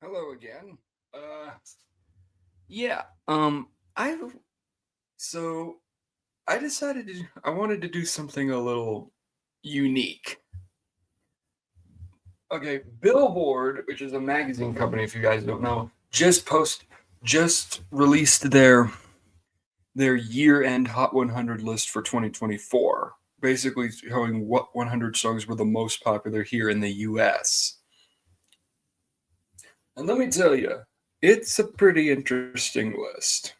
Hello again. Uh, yeah. Um, I so I decided I wanted to do something a little unique. Okay, Billboard, which is a magazine company, if you guys don't know, just released their year-end Hot 100 list for 2024, basically showing what 100 songs were the most popular here in the U.S. And let me tell you, it's a pretty interesting list.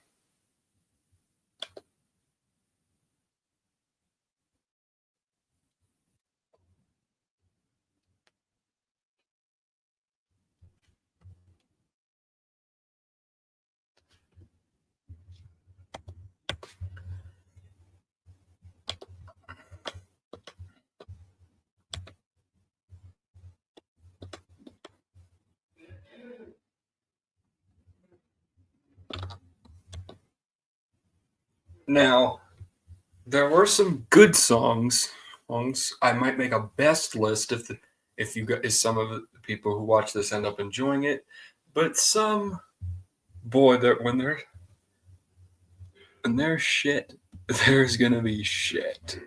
Now, there were some good songs. I might make a best list if you got if some of the people who watch this end up enjoying it. But some boy, that when they're shit, there's gonna be shit.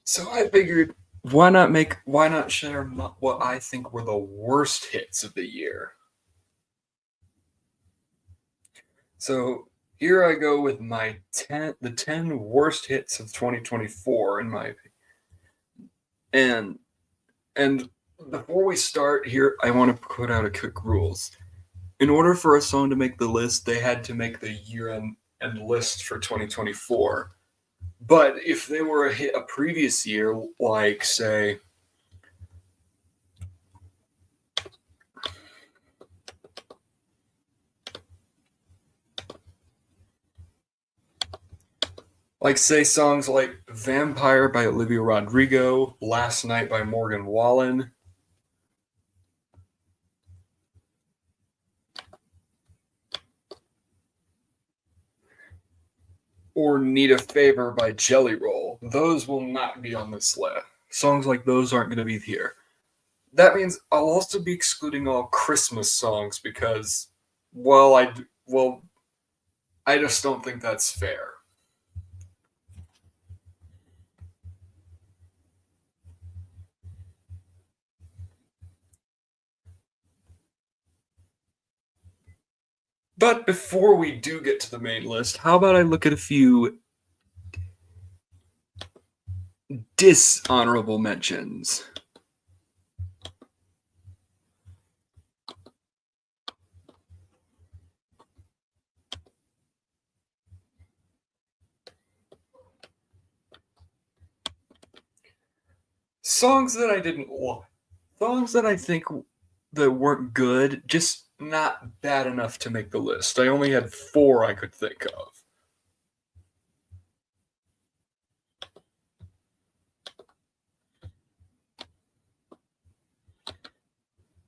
So I figured, why not share what I think were the worst hits of the year. So here I go with the 10 worst hits of 2024 in my opinion. And And before we start here, I want to put out a quick rules. In order for a song to make the list, they had to make the year end list for 2024. But if they were a hit a previous year, like say songs like Vampire by Olivia Rodrigo, Last Night by Morgan Wallen, or Need a Favor by Jelly Roll, those will not be on this list. Songs like those aren't going to be here. That means I'll also be excluding all Christmas songs because, well, I just don't think that's fair. But before we do get to the main list, how about I look at a few dishonorable mentions? Songs that I didn't like. Songs that I think that weren't good, just not bad enough to make the list. I only had four I could think of.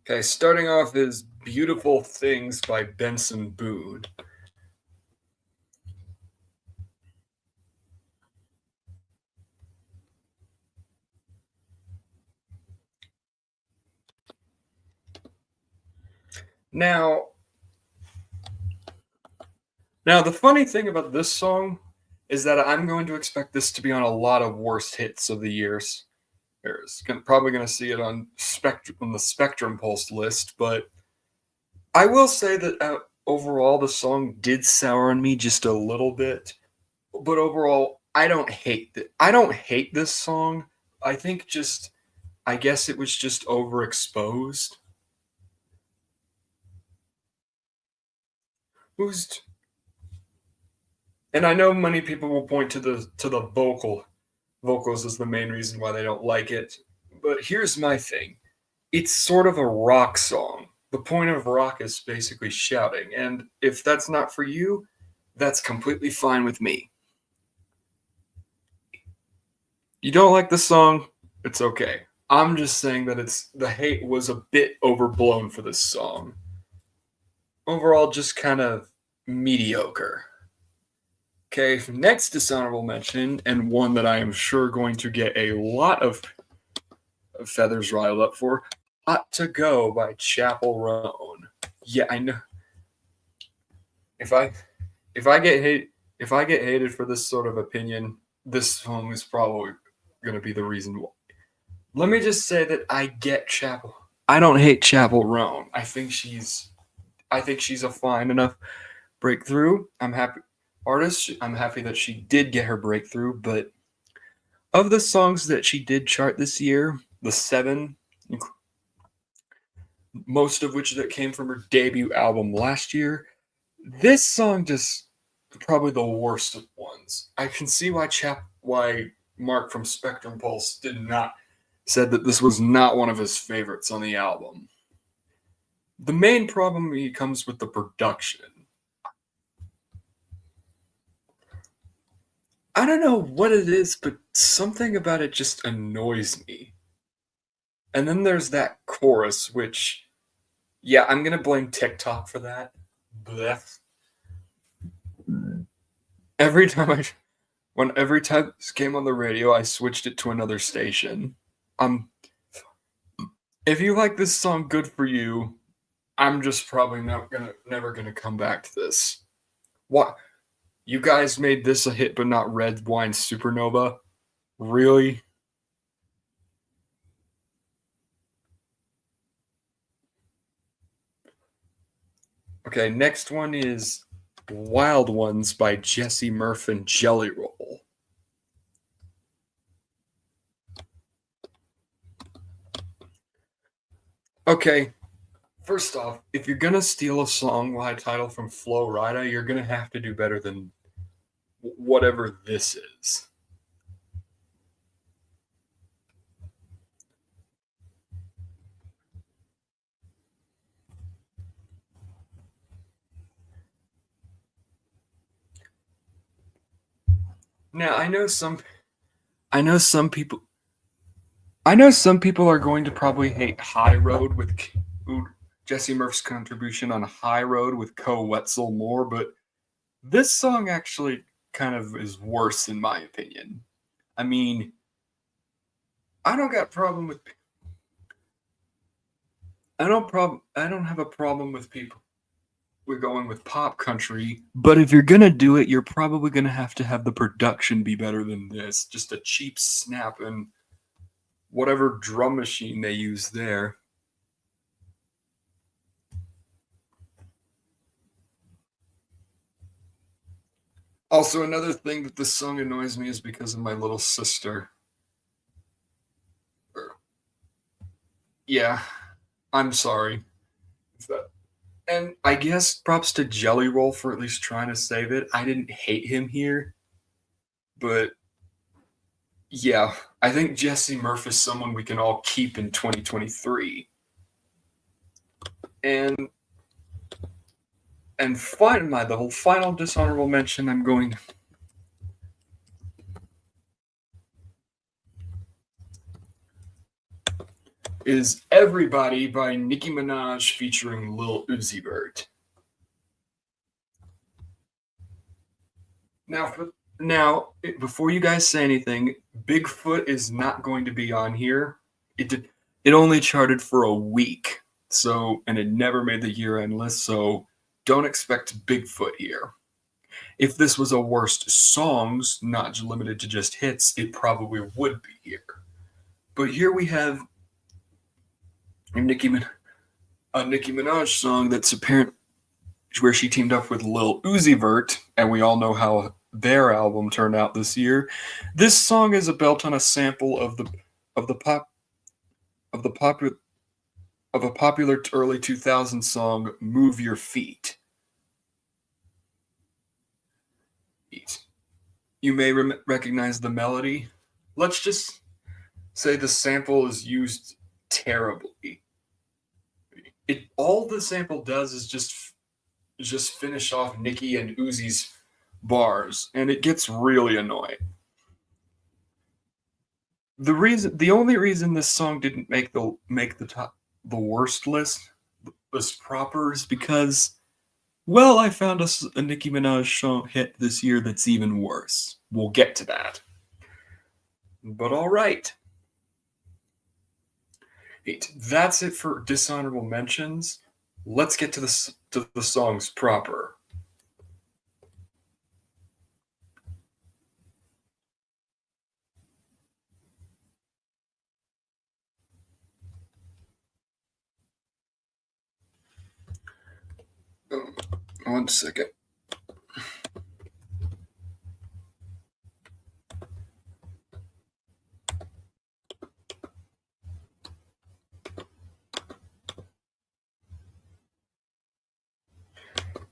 Okay, starting off is Beautiful Things by Benson Boone. Now, Now, the funny thing about this song is that I'm going to expect this to be on a lot of worst hits of the years. There's probably going to see it on the Spectrum Pulse list, but I will say that overall the song did sour on me just a little bit. But overall, I don't hate this song. I think just I guess it was just overexposed. Who's and I know many people will point to the vocals as the main reason why they don't like it. But here's my thing. It's sort of a rock song. The point of rock is basically shouting, and if that's not for you, that's completely fine with me. You don't like the song, it's okay. I'm just saying that the hate was a bit overblown for this song. Overall, just kind of mediocre. Okay, next dishonorable mention, and one that I am sure going to get a lot of feathers riled up for, "Hot to Go" by Chappell Roan. Yeah, I know. If I if I get hated for this sort of opinion, this song is probably going to be the reason why. Let me just say that I get Chappell. I don't hate Chappell Roan. I think she's a fine enough breakthrough. I'm happy artist. I'm happy that she did get her breakthrough, but of the songs that she did chart this year, the 7, most of which that came from her debut album last year, this song just probably the worst of ones. I can see why Mark from Spectrum Pulse said that this was not one of his favorites on the album. The main problem comes with the production. I don't know what it is, but something about it just annoys me. And then there's that chorus, which, yeah, I'm gonna blame TikTok for that. Blech. Every time this came on the radio, I switched it to another station. If you like this song, good for you. I'm just probably never gonna come back to this. What? You guys made this a hit, but not Red Wine Supernova? Really? Okay, next one is Wild Ones by Jesse Murph and Jelly Roll. Okay, first off, if you're gonna steal a song by title from Flo Rida, you're gonna have to do better than whatever this is. Now, I know some people are going to probably hate High Road with Jesse Murph's contribution on High Road with Co Wetzel more, but this song actually kind of is worse in my opinion. I mean, I don't have a problem with people we're going with pop country, but if you're gonna do it, you're probably gonna have to have the production be better than this. Just a cheap snap and whatever drum machine they use there. Also, another thing that this song annoys me is because of my little sister. Yeah, I'm sorry. And I guess props to Jelly Roll for at least trying to save it. I didn't hate him here, but yeah, I think Jesse Murph is someone we can all keep in 2023. And the final dishonorable mention I'm going is Everybody by Nicki Minaj featuring Lil Uzi Vert. Now, before you guys say anything, Bigfoot is not going to be on here. It only charted for a week, and it never made the year-end list, so don't expect Bigfoot here. If this was a worst songs, not limited to just hits, it probably would be here. But here we have a Nicki Minaj song that's apparent where she teamed up with Lil Uzi Vert, and we all know how their album turned out this year. This song is built on a sample of a popular early 2000s song, "Move Your Feet." You may recognize the melody. Let's just say the sample is used terribly. all the sample does is just finish off Nicki and Uzi's bars, and it gets really annoying. The only reason this song didn't the worst list proper is because, well, I found a Nicki Minaj song hit this year that's even worse. We'll get to that. But all right. That's it for dishonorable mentions. Let's get to the songs proper. One second.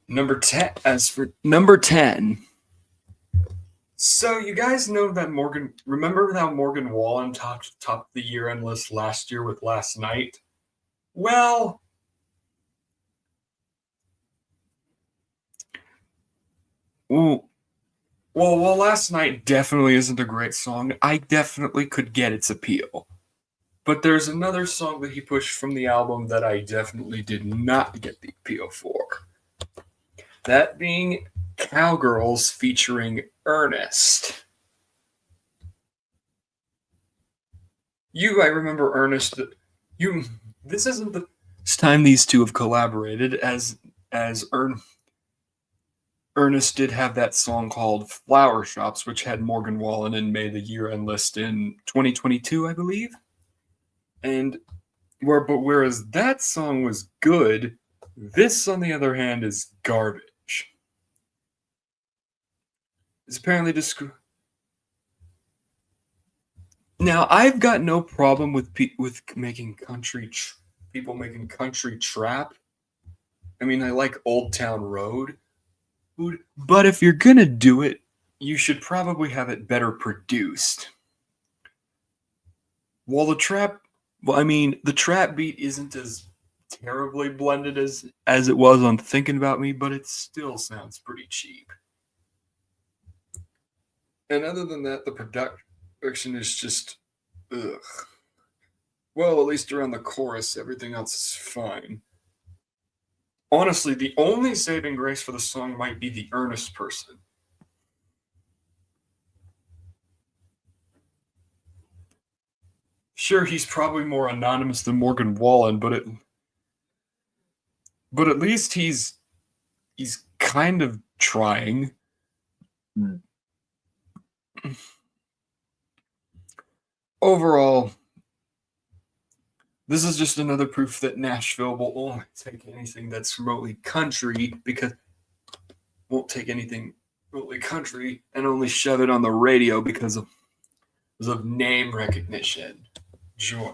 Number 10. As for number 10. So you guys know that remember how Morgan Wallen topped the year-end list last year with Last Night? Well, while Last Night definitely isn't a great song, I definitely could get its appeal. But there's another song that he pushed from the album that I definitely did not get the appeal for. That being Cowgirls featuring Ernest. I remember Ernest. This isn't the first time these two have collaborated, as Ernest did have that song called Flower Shops, which had Morgan Wallen and made the year-end list in 2022, I believe. Whereas that song was good, this, on the other hand, is garbage. It's apparently Now, I've got no problem with making people making country trap. I mean, I like Old Town Road, but if you're gonna do it, you should probably have it better produced. While the trap beat isn't as terribly blended as it was on Thinking About Me, but it still sounds pretty cheap. And other than that, the production is just ugh. Well, at least around the chorus, everything else is fine. Honestly, the only saving grace for the song might be the Ernest person. Sure, he's probably more anonymous than Morgan Wallen, but at least he's kind of trying. Overall, this is just another proof that Nashville will only take anything that's remotely country won't take anything remotely country and only shove it on the radio because of name recognition. Joy.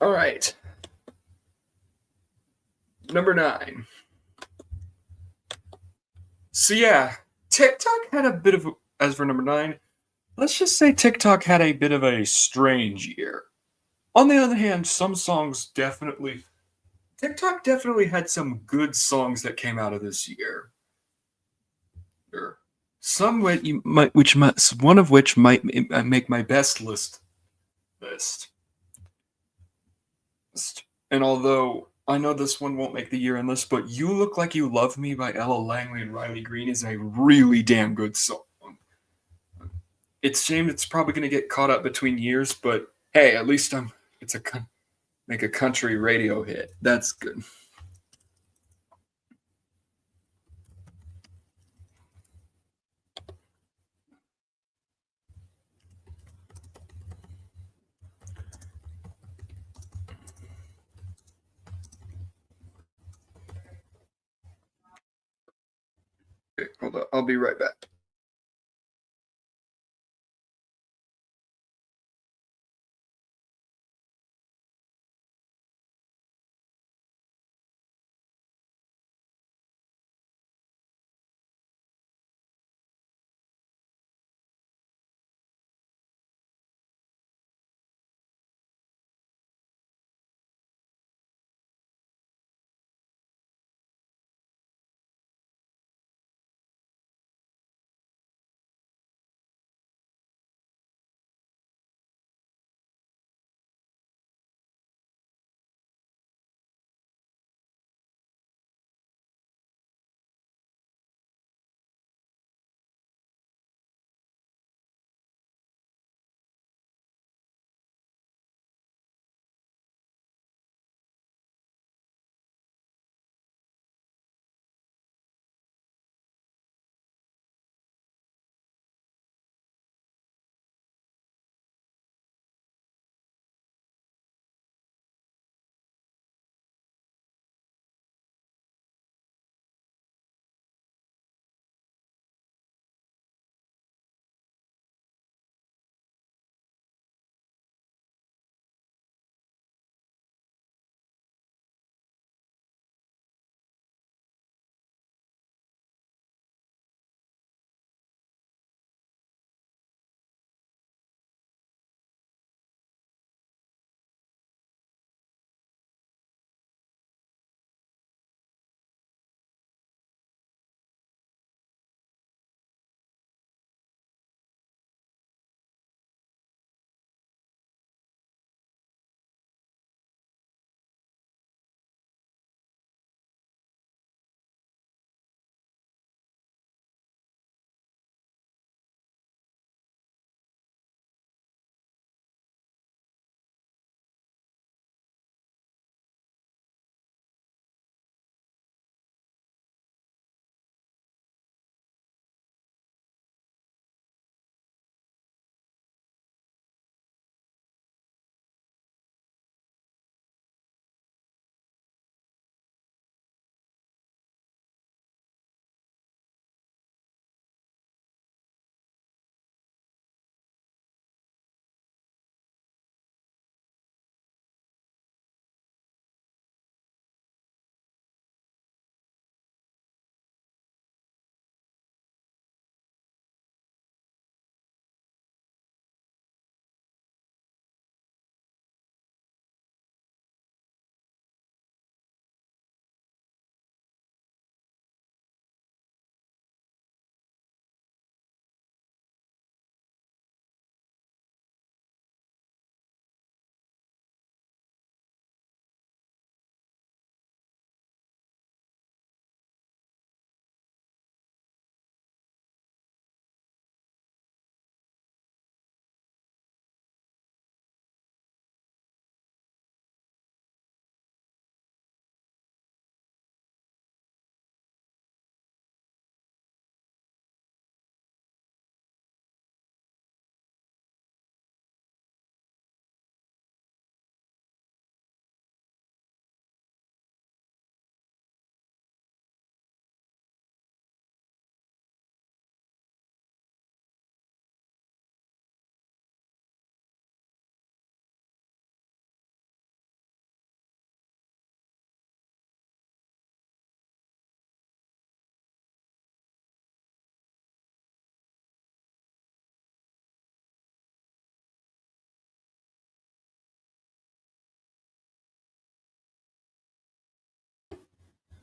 All right. Number 9. So yeah, TikTok had a bit of as for number 9, let's just say TikTok had a bit of a strange year. On the other hand, TikTok definitely had some good songs that came out of this year. Some one of which might make my best list. And although I know this one won't make the year-end list, but "You Look Like You Love Me" by Ella Langley and Riley Green is a really damn good song. It's a shame it's probably going to get caught up between years, but hey, at least make a country radio hit. That's good. Okay, hold on. I'll be right back.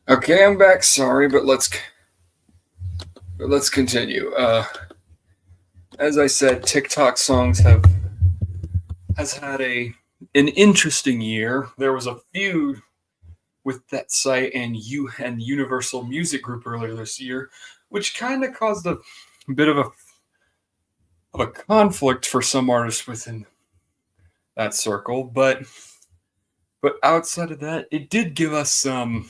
Okay, I'm back. Sorry, but let's continue. As I said, TikTok songs has had an interesting year. There was a feud with that site and Universal Music Group earlier this year, which kind of caused a bit of a conflict for some artists within that circle. But outside of that, it did give us some.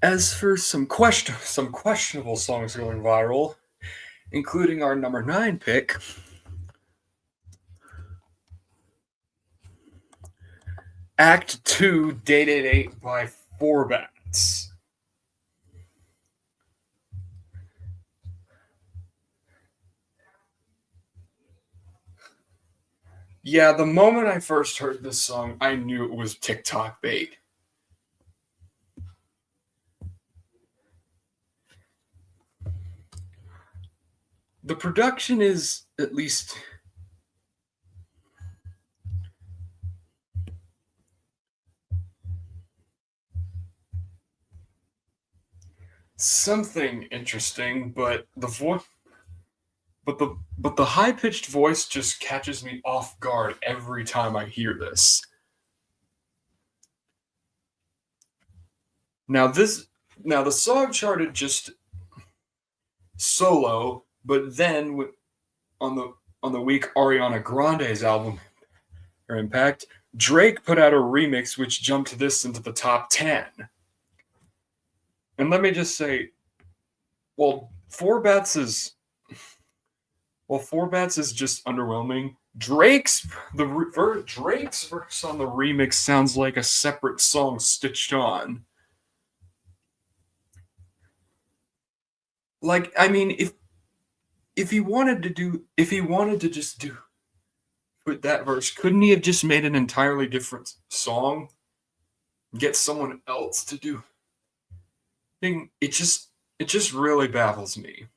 As for some questionable songs going viral, including our number 9 pick, Act 2 Dated 8 by Four Bats. Yeah, the moment I first heard this song, I knew it was TikTok bait. The production is at least something interesting, but the high pitched voice just catches me off guard every time I hear this. Now this now the song charted just solo, but then on the week Ariana Grande's album or Impact, Drake put out a remix which jumped this into the top 10. And let me just say, well, Four Bats is just underwhelming. Drake's verse on the remix sounds like a separate song stitched on. Like, I mean, if he wanted to just do put that verse, couldn't he have just made an entirely different song? Get someone else to do. It just really baffles me.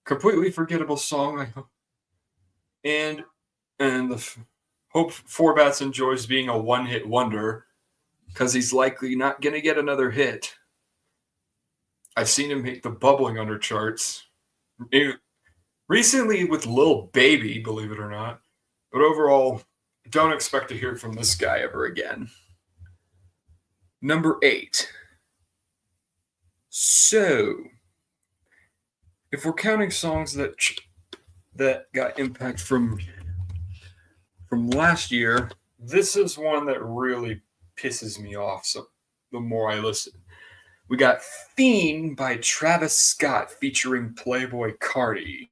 Completely forgettable song. And hope Four Bats enjoys being a one-hit wonder because he's likely not gonna get another hit. I've seen him make the bubbling under charts recently with Lil Baby, believe it or not. But overall, don't expect to hear from this guy ever again. Number 8. So, if we're counting songs that got impact from last year, this is one that really pisses me off. So the more I listen, we got "Fiend" by Travis Scott featuring Playboy Cardi.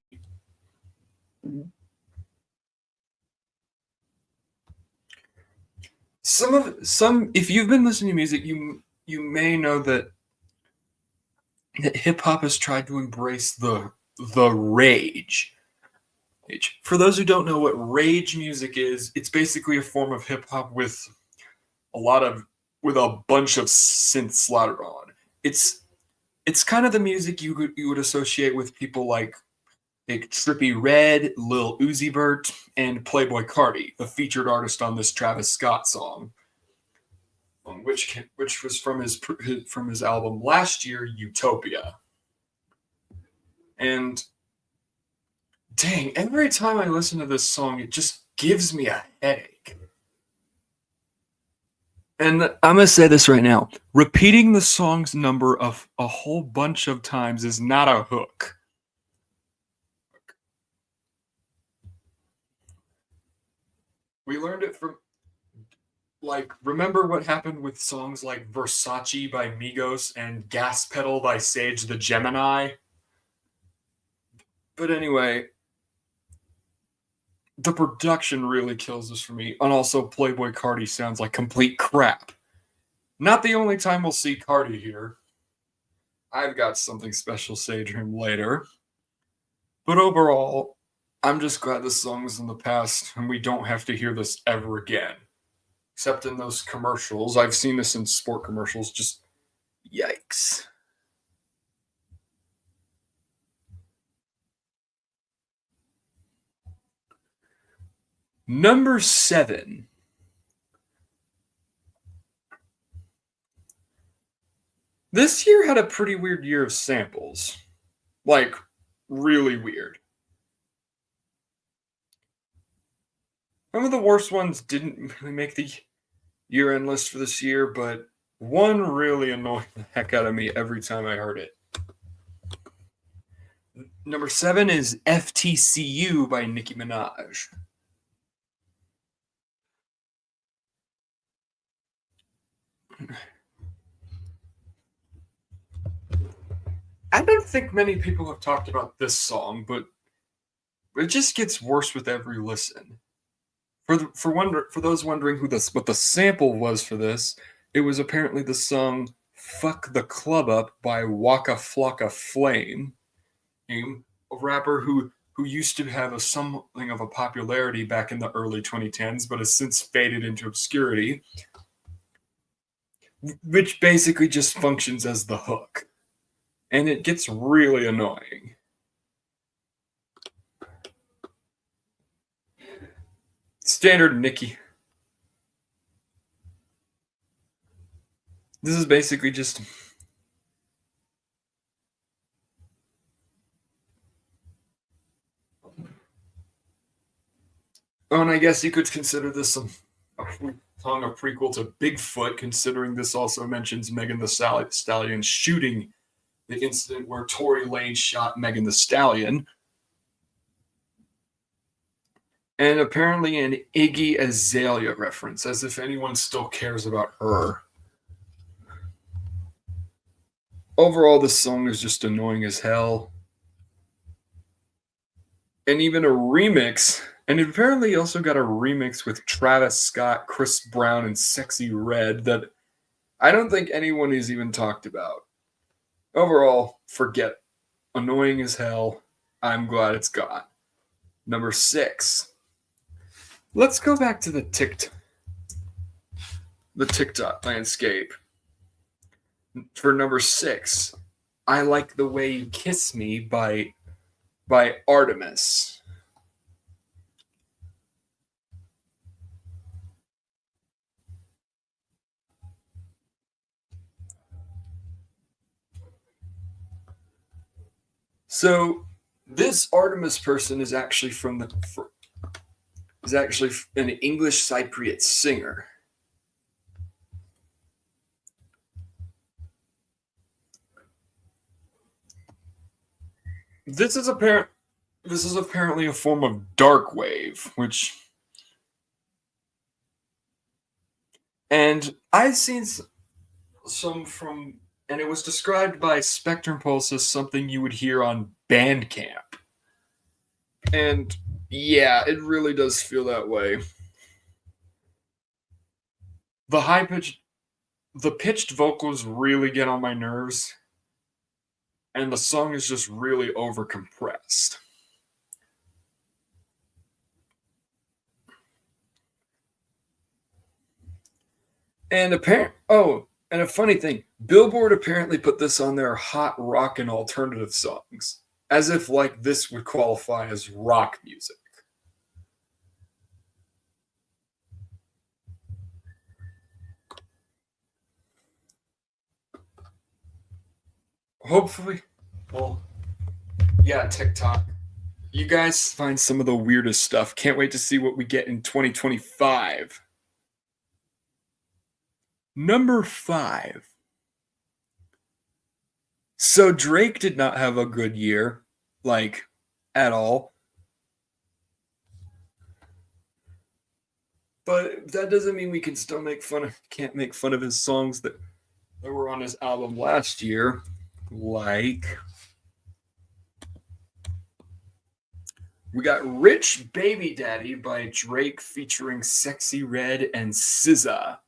If you've been listening to music, you may know that hip hop has tried to embrace the rage. For those who don't know what rage music is, it's basically a form of hip hop a lot of with a bunch of synths slaughtered on. It's it's kind of the music you would associate with people like Trippie Redd, Lil Uzi Vert, and Playboy Cardi, the featured artist on this Travis Scott song, which was from his album last year, Utopia. And dang, every time I listen to this song, it just gives me a headache. And I'm gonna say this right now: repeating the song's number of a whole bunch of times is not a hook. We learned it from remember what happened with songs like Versace by Migos and Gas Pedal by Sage the Gemini? But anyway, the production really kills this for me. And also, Playboy Cardi sounds like complete crap. Not the only time we'll see Cardi here. I've got something special to say to him later. But overall, I'm just glad this song is in the past and we don't have to hear this ever again. Except in those commercials. I've seen this in sport commercials. Just yikes. Number 7. This year had a pretty weird year of samples. Like, really weird. Some of the worst ones didn't really make the year-end list for this year, but one really annoyed the heck out of me every time I heard it. Number 7 is FTCU by Nicki Minaj. I don't think many people have talked about this song, but it just gets worse with every listen. For those wondering what the sample was for this, it was apparently the song "Fuck the Club Up" by Waka Flocka Flame, a rapper who used to have something of a popularity back in the early 2010s, but has since faded into obscurity, which basically just functions as the hook. And it gets really annoying. Standard Nicki. This is basically just oh, and I guess you could consider this a prequel to Bigfoot, considering this also mentions Megan the Stallion shooting the incident where Tory Lane shot Megan the Stallion. And apparently an Iggy Azalea reference, as if anyone still cares about her. Overall, this song is just annoying as hell. And even a remix, and it apparently also got a remix with Travis Scott, Chris Brown, and Sexy Red that I don't think anyone has even talked about. Overall, forget. Annoying as hell. I'm glad it's gone. Number 6. Let's go back to the TikTok landscape. For number 6, I Like the Way You Kiss Me by Artemis. So this Artemis person is actually is actually an English Cypriot singer. This is apparently a form of dark wave, and I've seen some from, and it was described by Spectrum Pulse as something you would hear on Bandcamp. And yeah, it really does feel that way. The pitched vocals really get on my nerves, and the song is just really over compressed. And and a funny thing, Billboard apparently put this on their hot rock and alternative songs, as if like this would qualify as rock music. Hopefully, well, yeah, TikTok. You guys find some of the weirdest stuff. Can't wait to see what we get in 2025. Number 5. So Drake did not have a good year, like at all. But that doesn't mean we can still can't make fun of his songs that were on his album last year, like we got Rich Baby Daddy by Drake featuring Sexy Red and SZA.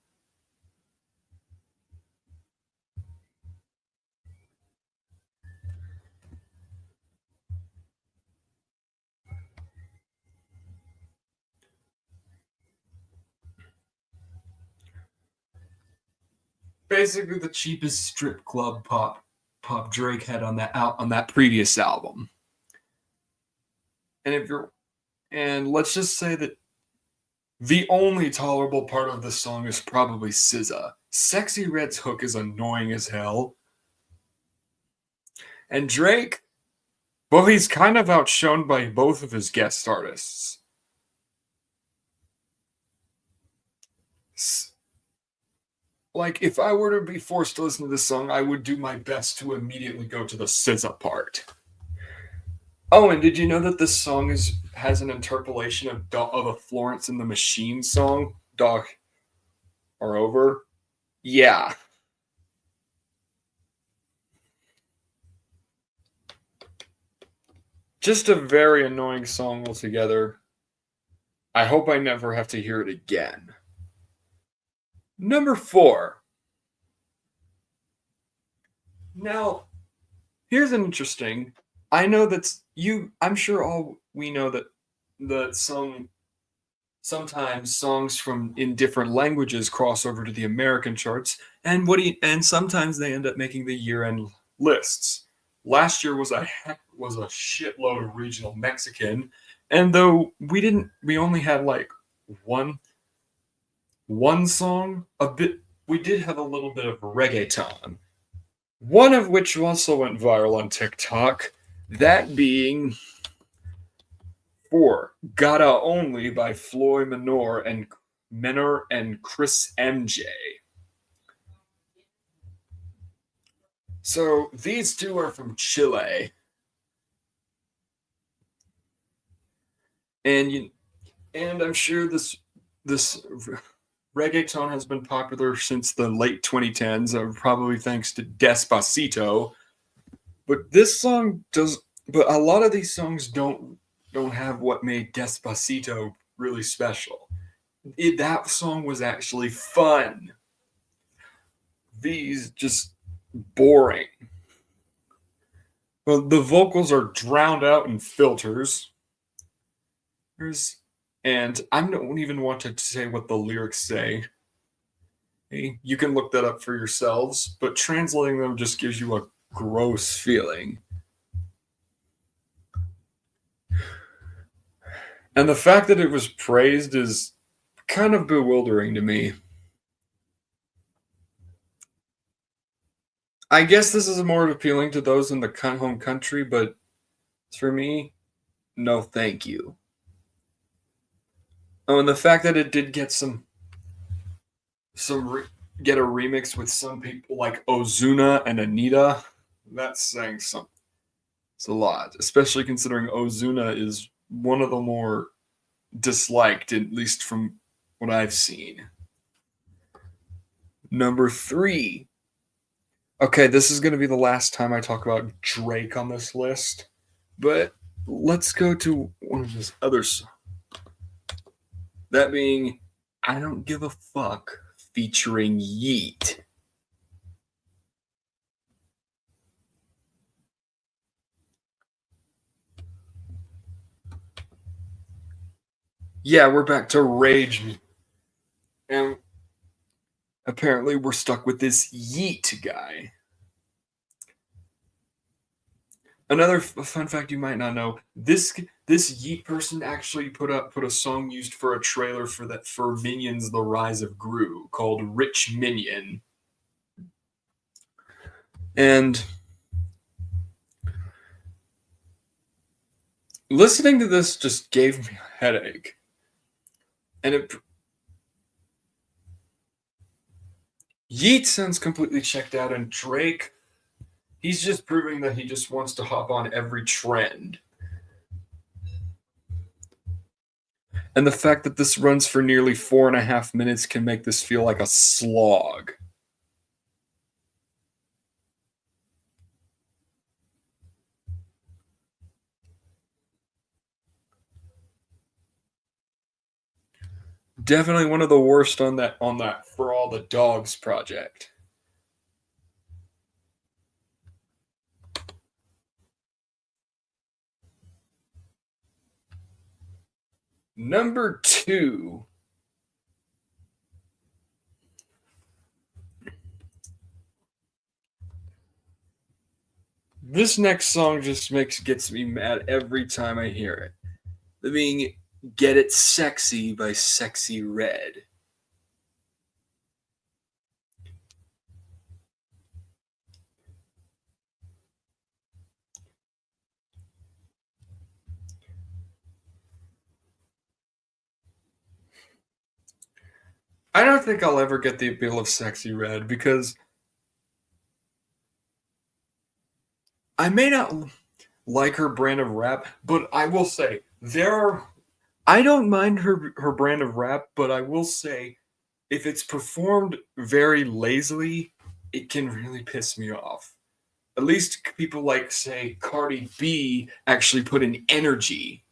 Basically the cheapest strip club pop Drake had on that previous album. And let's just say that the only tolerable part of the song is probably SZA. Sexy Red's hook is annoying as hell, And Drake, well, he's kind of outshone by both of his guest artists. Like, if I were to be forced to listen to this song, I would do my best to immediately go to the SZA part. Oh, and did you know that this song has an interpolation of a Florence and the Machine song, "Dog Are Over"? Yeah. Just a very annoying song altogether. I hope I never have to hear it again. Number 4. Now, here's an interesting. I know that's you. I'm sure all we know that sometimes songs from in different languages cross over to the American charts, and sometimes they end up making the year-end lists. Last year was a shitload of regional Mexican, and though we only had like one song, we did have a little bit of reggaeton. One of which also went viral on TikTok, that being for Gotta Only by Floyd Menor and Chris MJ. So these two are from Chile. And I'm sure this reggaeton has been popular since the late 2010s, probably thanks to Despacito. But this song does. But a lot of these songs don't have what made Despacito really special. That song was actually fun. These just boring. Well, the vocals are drowned out in filters. And I don't even want to say what the lyrics say. Hey, you can look that up for yourselves, but translating them just gives you a gross feeling. And the fact that it was praised is kind of bewildering to me. I guess this is more appealing to those in the home country, but for me, no thank you. Oh, and the fact that it did get get a remix with some people like Ozuna and Anita, that's saying something. It's a lot, especially considering Ozuna is one of the more disliked, at least from what I've seen. Number 3. Okay, this is going to be the last time I talk about Drake on this list, but let's go to one of his other songs. That being I Don't Give a Fuck featuring Yeet. Yeah, we're back to Rage. And apparently we're stuck with this Yeet guy. Another fun fact you might not know: this Yeet person actually put a song used for a trailer for Minions: The Rise of Gru called "Rich Minion," and listening to this just gave me a headache. And Yeet sounds completely checked out, and Drake, he's just proving that he just wants to hop on every trend. And the fact that this runs for nearly 4.5 minutes can make this feel like a slog. Definitely one of the worst on that For All the Dogs project. Number 2. This next song just gets me mad every time I hear it. The being Get It Sexy by Sexy Red. I don't think I'll ever get the appeal of Sexy Red because I may not like her brand of rap, but I will say there are. I don't mind her brand of rap, but I will say if it's performed very lazily, it can really piss me off. At least people like say Cardi B actually put in energy.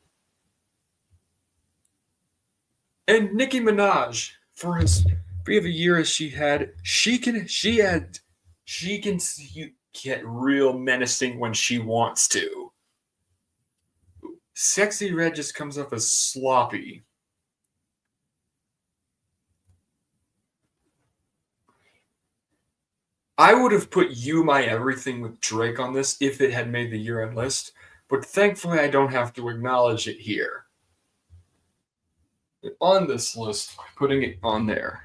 And Nicki Minaj, for as brief of a year as she had, she can get real menacing when she wants to. Sexy Red just comes off as sloppy. I would have put You My Everything with Drake on this if it had made the year end list, but thankfully I don't have to acknowledge it here. On this list, putting it on there.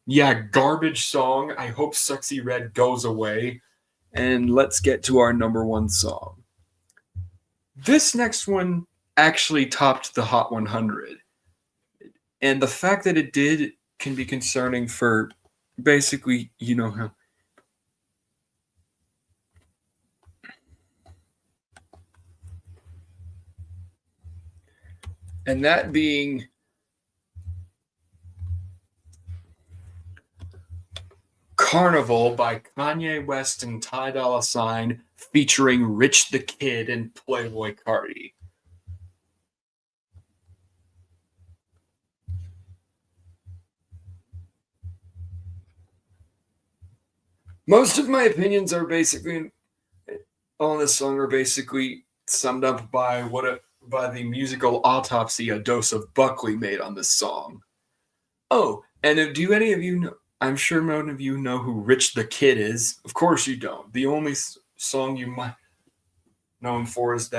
Yeah, garbage song. I hope Sexy Red goes away. And let's get to our number one song. This next one actually topped the Hot 100. And the fact that it did can be concerning for basically, you know how. And that being Carnival by Kanye West and Ty Dolla $ign featuring Rich the Kid and Playboy Cardi. Most of my opinions are basically on this song are basically summed up by by the musical Autopsy a Dose of Buckley made on this song. Oh, and do any of you know? I'm sure none of you know who Rich the Kid is. Of course you don't. The only song you might know him for is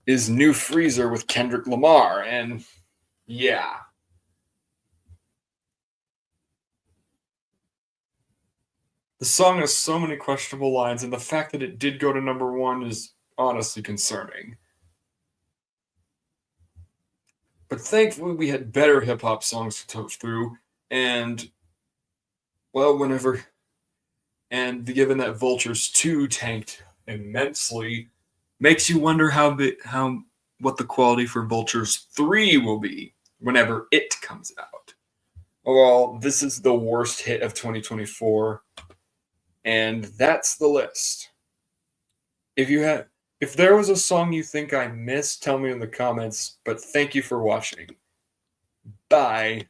New Freezer with Kendrick Lamar, and yeah. The song has so many questionable lines, and the fact that it did go to number one is honestly concerning. But thankfully, we had better hip hop songs to go through, and well, given that Vultures 2 tanked immensely, makes you wonder what the quality for Vultures 3 will be whenever it comes out. Well, this is the worst hit of 2024, and that's the list. If there was a song you think I missed, tell me in the comments, but thank you for watching. Bye.